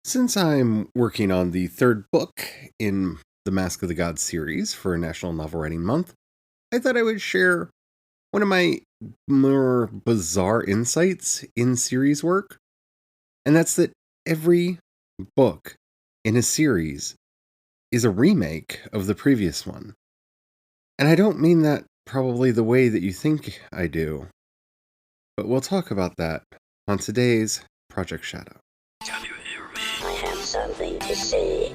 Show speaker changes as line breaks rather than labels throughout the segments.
Since I'm working on the third book in the Mask of the Gods series for National Novel Writing Month, I thought I would share one of my more bizarre insights in series work, and that's that every book in a series is a remake of the previous one. And I don't mean that probably the way that you think I do, but we'll talk about that on today's Project Shadow.
Can you hear me? I have something to say.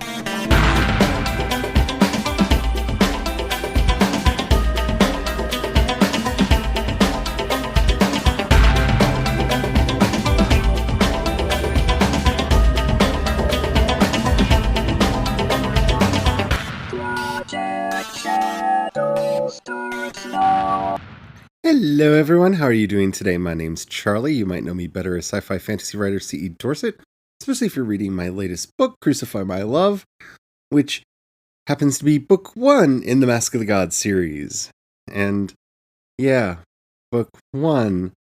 Project Shadow starts now.
Hello everyone, how are you doing today? My name's Charlie. You might know me better as sci-fi fantasy writer C.E. Dorset, especially if you're reading my latest book, Crucify My Love, which happens to be book 1 in the Mask of the Gods series. And yeah, book 1,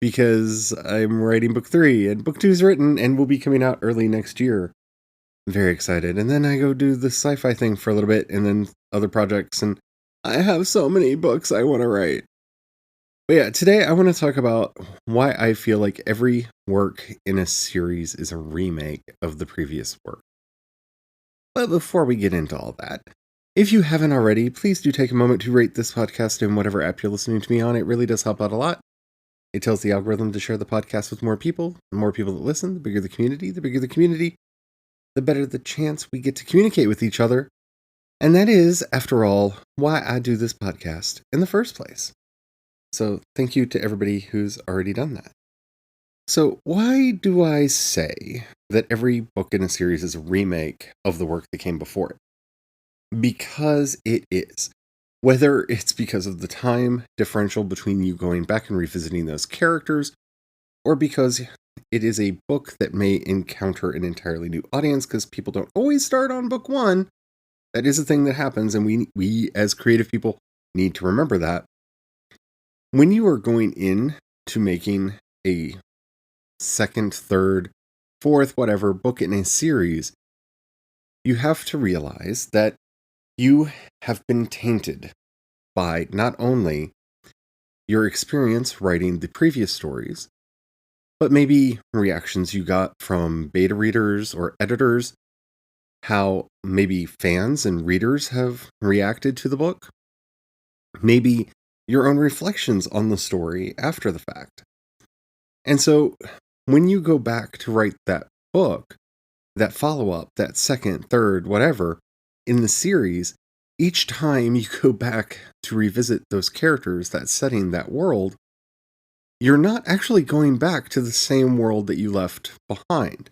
because I'm writing book 3, and book 2 is written and will be coming out early next year. I'm very excited. And then I go do the sci-fi thing for a little bit, and then other projects, and I have so many books I want to write. But yeah, today I want to talk about why I feel like every work in a series is a remake of the previous work. But before we get into all that, if you haven't already, please do take a moment to rate this podcast in whatever app you're listening to me on. It really does help out a lot. It tells the algorithm to share the podcast with more people. The more people that listen, the bigger the community. The bigger the community, the better the chance we get to communicate with each other. And that is, after all, why I do this podcast in the first place. So thank you to everybody who's already done that. So why do I say that every book in a series is a remake of the work that came before it? Because it is. Whether it's because of the time differential between you going back and revisiting those characters, or because it is a book that may encounter an entirely new audience because people don't always start on book 1. That is a thing that happens, and we as creative people need to remember that. When you are going in to making a second, third, fourth, whatever book in a series, you have to realize that you have been tainted by not only your experience writing the previous stories, but maybe reactions you got from beta readers or editors, how maybe fans and readers have reacted to the book, maybe your own reflections on the story after the fact. And so when you go back to write that book, that follow-up, that second, third, whatever, in the series, each time you go back to revisit those characters, that setting, that world, you're not actually going back to the same world that you left behind.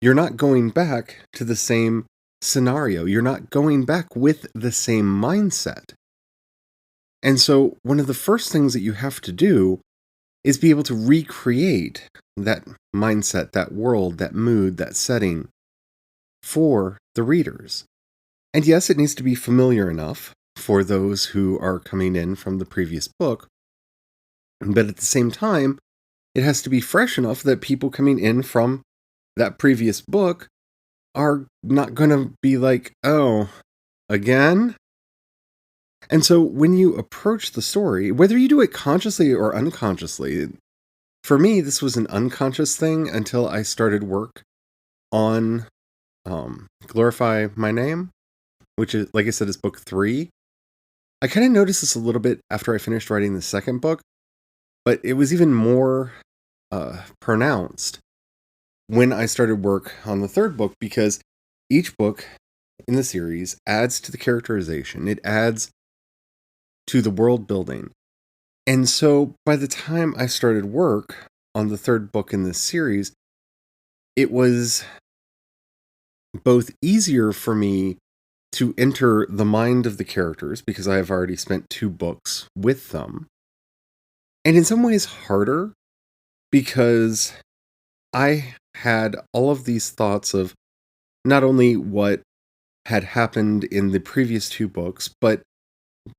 You're not going back to the same scenario. You're not going back with the same mindset. And so one of the first things that you have to do is be able to recreate that mindset, that world, that mood, that setting for the readers. And yes, it needs to be familiar enough for those who are coming in from the previous book, but at the same time, it has to be fresh enough that people coming in from that previous book are not going to be like, oh, again? And so when you approach the story, whether you do it consciously or unconsciously, for me, this was an unconscious thing until I started work on Glorify My Name, which is, like I said, is book 3. I kind of noticed this a little bit after I finished writing the second book, but it was even more pronounced when I started work on the third book, because each book in the series adds to the characterization. It adds to the world building. And so by the time I started work on the third book in this series, it was both easier for me to enter the mind of the characters because I have already spent 2 books with them, and in some ways harder because I had all of these thoughts of not only what had happened in the previous 2 books, but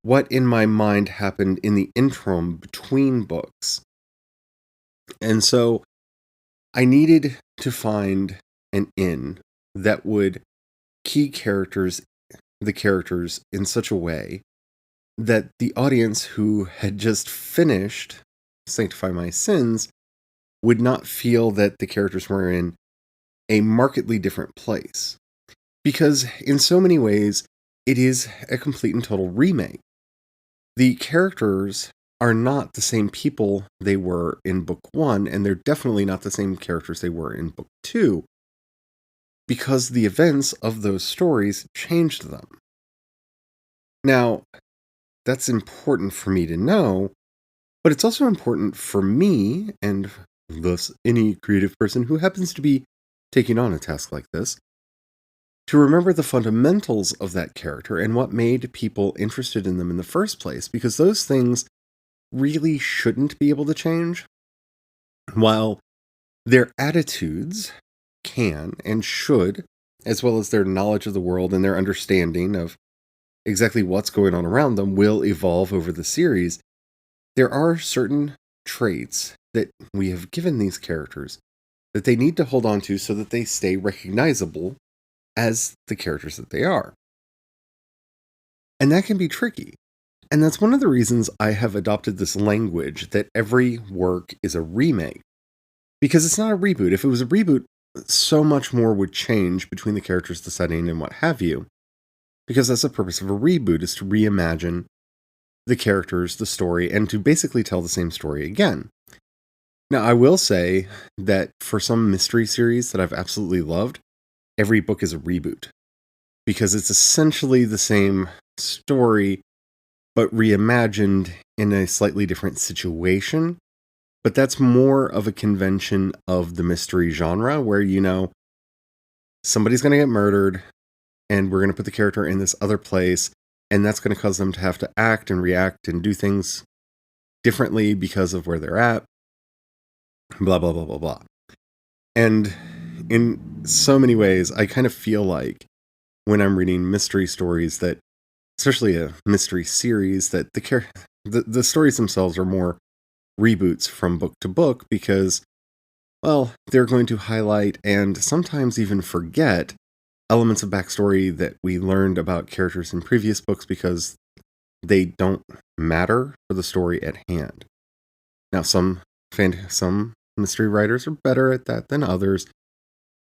what in my mind happened in the interim between books. And so I needed to find an in that would key the characters in such a way that the audience who had just finished Sanctify My Sins would not feel that the characters were in a markedly different place. Because in so many ways, it is a complete and total remake. The characters are not the same people they were in book 1, and they're definitely not the same characters they were in book 2, because the events of those stories changed them. Now, that's important for me to know, but it's also important for me, and thus any creative person who happens to be taking on a task like this, to remember the fundamentals of that character and what made people interested in them in the first place, because those things really shouldn't be able to change, while their attitudes can and should, as well as their knowledge of the world and their understanding of exactly what's going on around them, will evolve over the series. There are certain traits that we have given these characters that they need to hold on to so that they stay recognizable as the characters that they are. And that can be tricky. And that's one of the reasons I have adopted this language that every work is a remake. Because it's not a reboot. If it was a reboot, so much more would change between the characters, the setting, and what have you. Because that's the purpose of a reboot, is to reimagine the characters, the story, and to basically tell the same story again. Now, I will say that for some mystery series that I've absolutely loved, every book is a reboot. Because it's essentially the same story, but reimagined in a slightly different situation. But that's more of a convention of the mystery genre, where, somebody's going to get murdered, and we're going to put the character in this other place, and that's going to cause them to have to act and react and do things differently because of where they're at. Blah, blah, blah, blah, blah. And in so many ways, I kind of feel like when I'm reading mystery stories that, especially a mystery series, that the stories themselves are more reboots from book to book because, well, they're going to highlight and sometimes even forget elements of backstory that we learned about characters in previous books because they don't matter for the story at hand. Now, some mystery writers are better at that than others,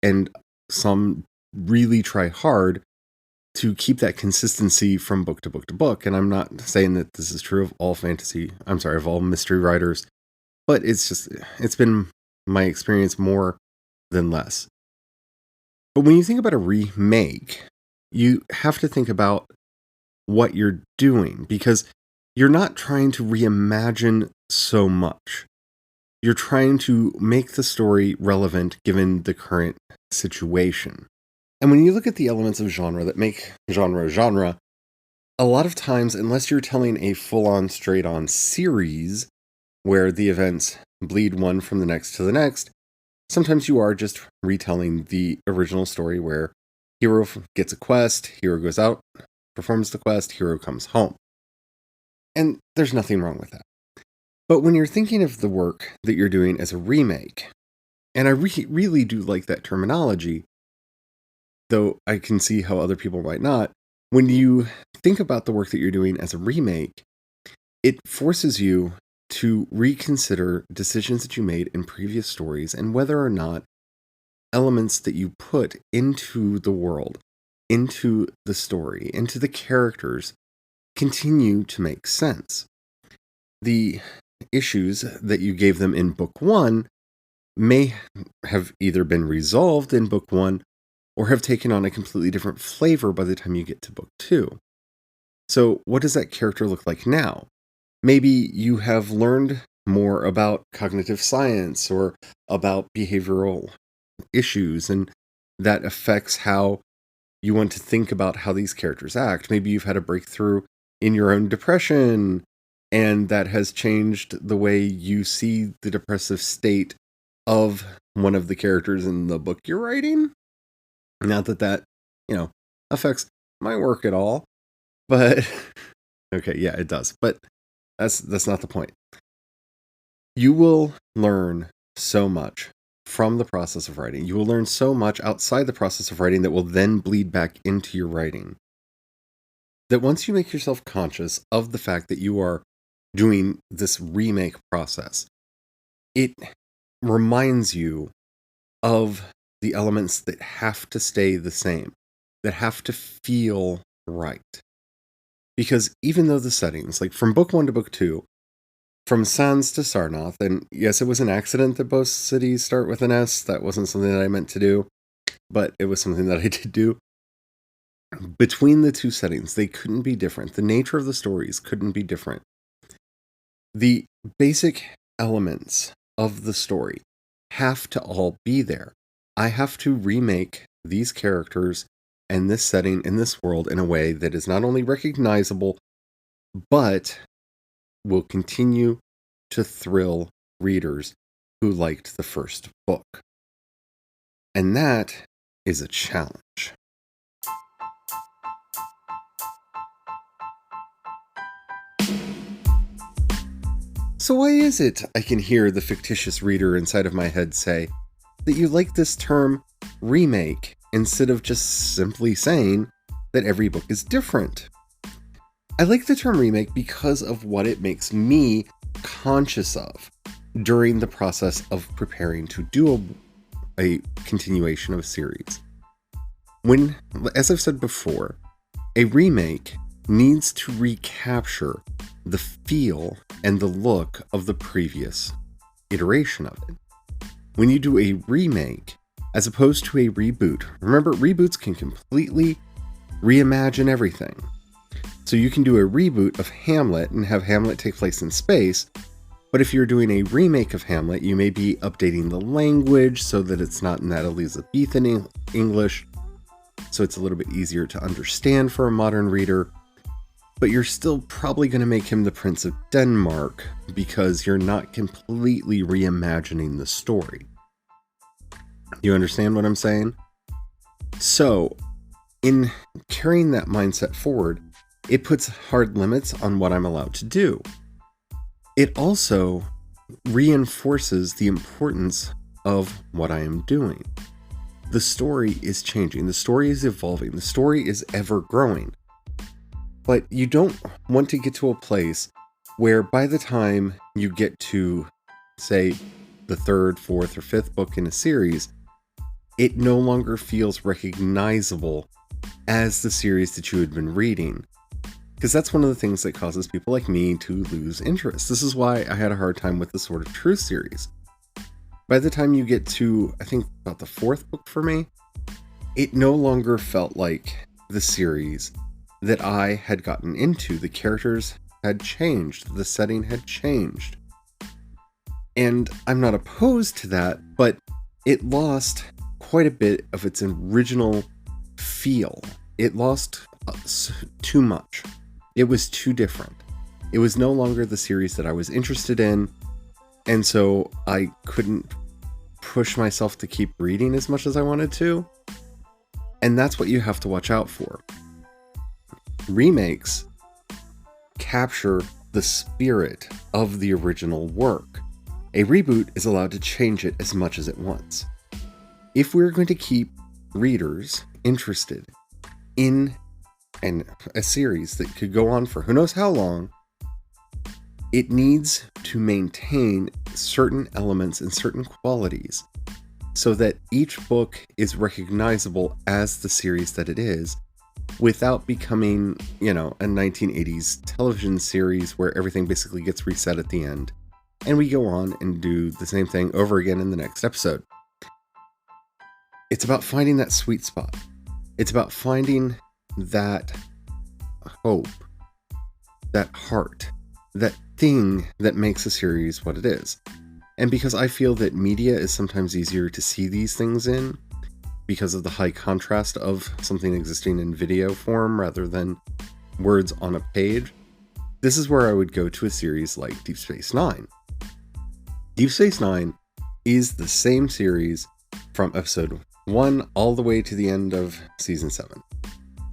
and some really try hard to keep that consistency from book to book to book. And I'm not saying that this is true of all of all mystery writers, but it's been my experience more than less. But when you think about a remake, you have to think about what you're doing, because you're not trying to reimagine so much. You're trying to make the story relevant given the current situation. And when you look at the elements of genre that make genre, a lot of times, unless you're telling a full-on, straight-on series where the events bleed one from the next to the next, sometimes you are just retelling the original story where hero gets a quest, hero goes out, performs the quest, hero comes home. And there's nothing wrong with that. But when you're thinking of the work that you're doing as a remake, and I really do like that terminology, though I can see how other people might not, when you think about the work that you're doing as a remake, it forces you to reconsider decisions that you made in previous stories and whether or not elements that you put into the world, into the story, into the characters continue to make sense. The issues that you gave them in book 1 may have either been resolved in book 1 or have taken on a completely different flavor by the time you get to book 2. So what does that character look like now? Maybe you have learned more about cognitive science or about behavioral issues, and that affects how you want to think about how these characters act. Maybe you've had a breakthrough in your own depression, and that has changed the way you see the depressive state of one of the characters in the book you're writing. Not that, affects my work at all, but okay, yeah, it does. But that's not the point. You will learn so much from the process of writing. You will learn so much outside the process of writing that will then bleed back into your writing. That once you make yourself conscious of the fact that you are doing this remake process, it reminds you of the elements that have to stay the same, that have to feel right. Because even though the settings, like from book 1 to book 2, from Sans to Sarnath, and yes, it was an accident that both cities start with an S. That wasn't something that I meant to do, but it was something that I did do. Between the two settings, they couldn't be different. The nature of the stories couldn't be different. The basic elements of the story have to all be there. I have to remake these characters and this setting in this world in a way that is not only recognizable, but will continue to thrill readers who liked the first book. And that is a challenge. So why is it I can hear the fictitious reader inside of my head say that you like this term remake instead of just simply saying that every book is different? I like the term remake because of what it makes me conscious of during the process of preparing to do a continuation of a series. When, as I've said before, a remake needs to recapture the feel and the look of the previous iteration of it. When you do a remake, as opposed to a reboot, remember, reboots can completely reimagine everything. So you can do a reboot of Hamlet and have Hamlet take place in space, but if you're doing a remake of Hamlet, you may be updating the language so that it's not in that Elizabethan English, so it's a little bit easier to understand for a modern reader, but you're still probably going to make him the Prince of Denmark because you're not completely reimagining the story. You understand what I'm saying? So, in carrying that mindset forward, it puts hard limits on what I'm allowed to do. It also reinforces the importance of what I am doing. The story is changing. The story is evolving. The story is ever growing. But you don't want to get to a place where by the time you get to, say, the 3rd, 4th, or 5th book in a series, it no longer feels recognizable as the series that you had been reading. Because that's one of the things that causes people like me to lose interest. This is why I had a hard time with the Sword of Truth series. By the time you get to, I think, about the 4th book for me, it no longer felt like the series that I had gotten into. The characters had changed. The setting had changed. And I'm not opposed to that, but it lost quite a bit of its original feel. It lost too much. It was too different. It was no longer the series that I was interested in, and so I couldn't push myself to keep reading as much as I wanted to. And that's what you have to watch out for. Remakes capture the spirit of the original work. A reboot is allowed to change it as much as it wants. If we're going to keep readers interested in a series that could go on for who knows how long, it needs to maintain certain elements and certain qualities so that each book is recognizable as the series that it is, without becoming, a 1980s television series where everything basically gets reset at the end, and we go on and do the same thing over again in the next episode. It's about finding that sweet spot. It's about finding that hope, that heart, that thing that makes a series what it is. And because I feel that media is sometimes easier to see these things in, because of the high contrast of something existing in video form rather than words on a page, this is where I would go to a series like Deep Space Nine. Deep Space Nine is the same series from episode 1 all the way to the end of season 7.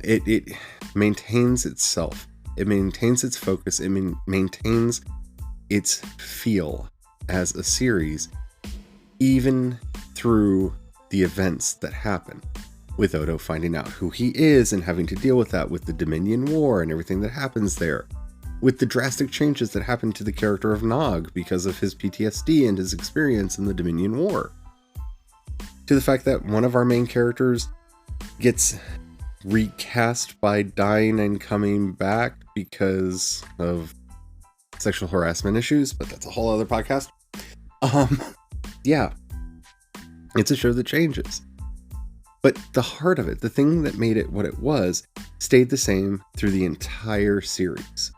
It maintains itself. It maintains its focus. It maintains its feel as a series, even through the events that happen, with Odo finding out who he is and having to deal with that, with the Dominion War and everything that happens there, with the drastic changes that happen to the character of Nog because of his PTSD and his experience in the Dominion War, to the fact that one of our main characters gets recast by dying and coming back because of sexual harassment issues, but that's a whole other podcast. Yeah, it's a show that changes. But the heart of it, the thing that made it what it was, stayed the same through the entire series.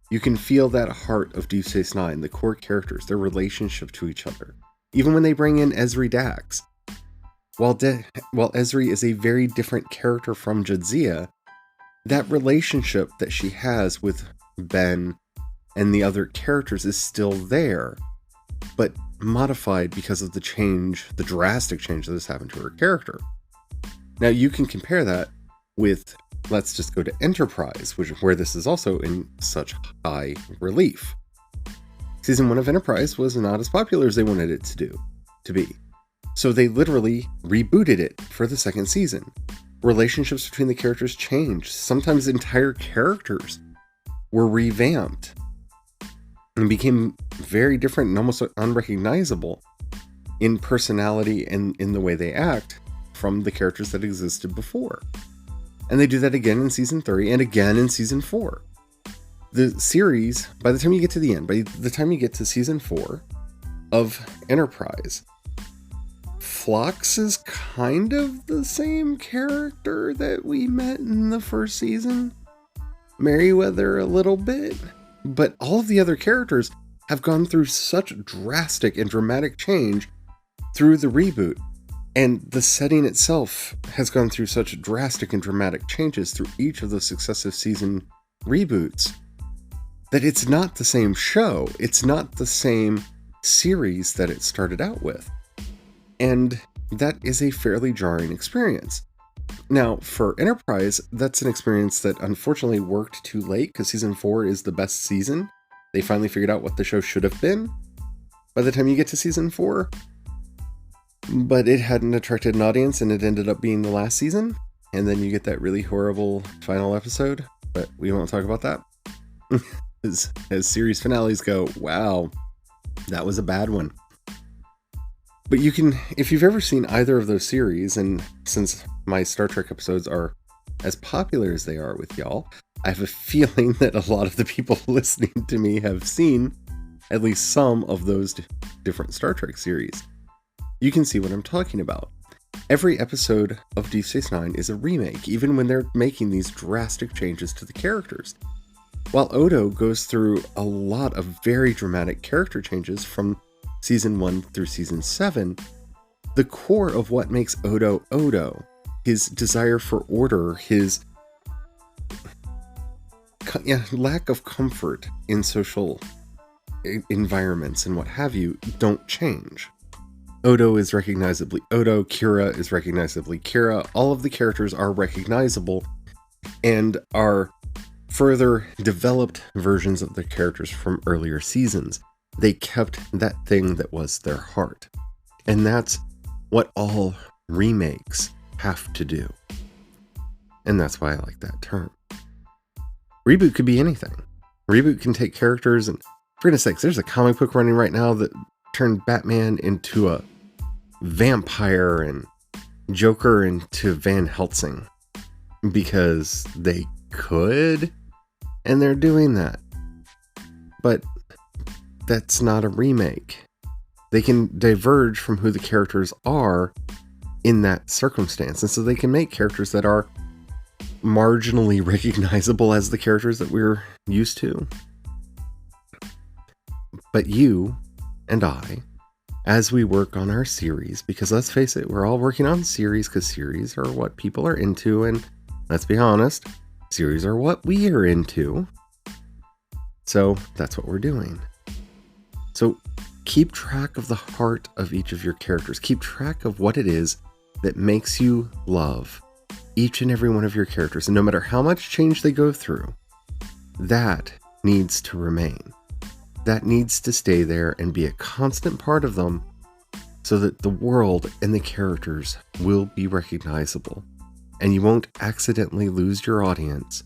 You can feel that heart of Deep Space Nine, the core characters, their relationship to each other. Even when they bring in Ezri Dax. While Ezri is a very different character from Jadzia, that relationship that she has with Ben and the other characters is still there, but modified because of the drastic change that has happened to her character. Now you can compare that with, let's just go to Enterprise, where this is also in such high relief. Season 1 of Enterprise was not as popular as they wanted it to be. So they literally rebooted it for the second season. Relationships between the characters changed. Sometimes entire characters were revamped and became very different and almost unrecognizable in personality and in the way they act from the characters that existed before. And they do that again in season 3 and again in season 4. The series, by the time you get to the end, by the time you get to season 4 of Enterprise, Phlox is kind of the same character that we met in the first season. Merryweather a little bit. But all of the other characters have gone through such drastic and dramatic change through the reboot. And the setting itself has gone through such drastic and dramatic changes through each of the successive season reboots that it's not the same show. It's not the same series that it started out with. And that is a fairly jarring experience. Now, for Enterprise, that's an experience that unfortunately worked too late because season 4 is the best season. They finally figured out what the show should have been by the time you get to season 4. But it hadn't attracted an audience and it ended up being the last season. And then you get that really horrible final episode. But we won't talk about that. As series finales go, wow, that was a bad one. But you can, if you've ever seen either of those series, and since my Star Trek episodes are as popular as they are with y'all, I have a feeling that a lot of the people listening to me have seen at least some of those different Star Trek series. You can see what I'm talking about. Every episode of Deep Space Nine is a remake, even when they're making these drastic changes to the characters. While Odo goes through a lot of very dramatic character changes from season 1 through season 7, the core of what makes Odo Odo, his desire for order, his lack of comfort in social environments and what have you, don't change. Odo is recognizably Odo, Kira is recognizably Kira. All of the characters are recognizable and are further developed versions of the characters from earlier seasons. They kept that thing that was their heart. And that's what all remakes have to do. And that's why I like that term. Reboot could be anything. Reboot can take characters and, for goodness sakes, there's a comic book running right now that turned Batman into a vampire and Joker into Van Helsing because they could, and they're doing that. But that's not a remake. They can diverge from who the characters are in that circumstance, and so they can make characters that are marginally recognizable as the characters that we're used to. But you and I, as we work on our series, because let's face it, we're all working on series because series are what people are into, and let's be honest, series are what we are into. So that's what we're doing. So keep track of the heart of each of your characters. Keep track of what it is that makes you love each and every one of your characters. And no matter how much change they go through, that needs to remain. That needs to stay there and be a constant part of them so that the world and the characters will be recognizable, and you won't accidentally lose your audience,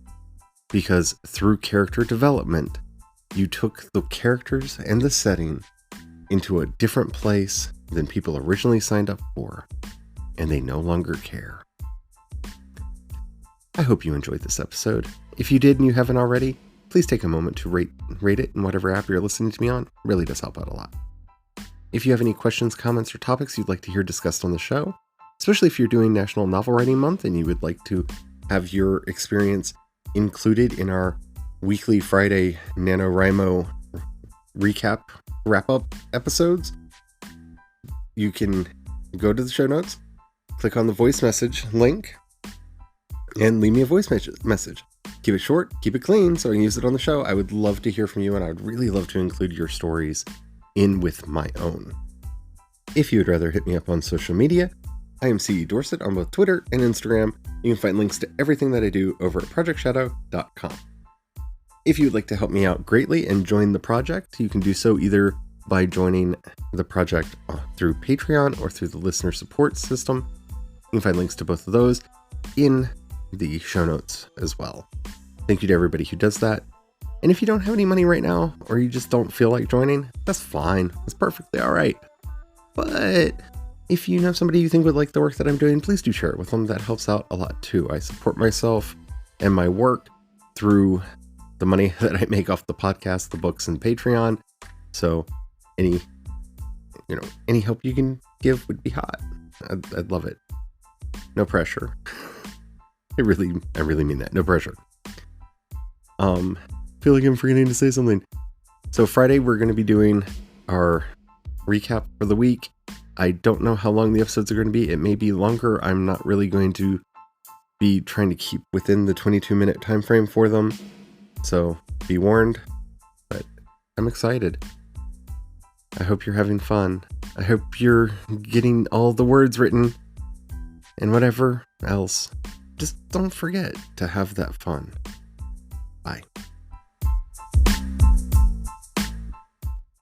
because through character development, you took the characters and the setting into a different place than people originally signed up for, and they no longer care. I hope you enjoyed this episode. If you did and you haven't already, please take a moment to rate it in whatever app you're listening to me on. It really does help out a lot. If you have any questions, comments, or topics you'd like to hear discussed on the show, especially if you're doing National Novel Writing Month and you would like to have your experience included in our weekly Friday NaNoWriMo recap wrap-up episodes, you can go to the show notes, click on the voice message link, and leave me a voice message. Keep it short, keep it clean, so I can use it on the show. I would love to hear from you, and I would really love to include your stories in with my own. If you would rather hit me up on social media, I am CE Dorset on both Twitter and Instagram. You can find links to everything that I do over at projectshadow.com. If you'd like to help me out greatly and join the project, you can do so either by joining the project through Patreon or through the listener support system. You can find links to both of those in the show notes as well. Thank you to everybody who does that. And if you don't have any money right now, or you just don't feel like joining, that's fine. It's perfectly all right. But if you know somebody you think would like the work that I'm doing, please do share it with them. That helps out a lot too. I support myself and my work through the money that I make off the podcast, the books, and Patreon. So any help you can give would be hot. I'd love it. No pressure. I really mean that. No pressure. Feel like I'm forgetting to say something. So Friday, we're going to be doing our recap for the week. I don't know how long the episodes are going to be. It may be longer. I'm not really going to be trying to keep within the 22-minute time frame for them. So be warned, but I'm excited. I hope you're having fun. I hope you're getting all the words written and whatever else. Just don't forget to have that fun.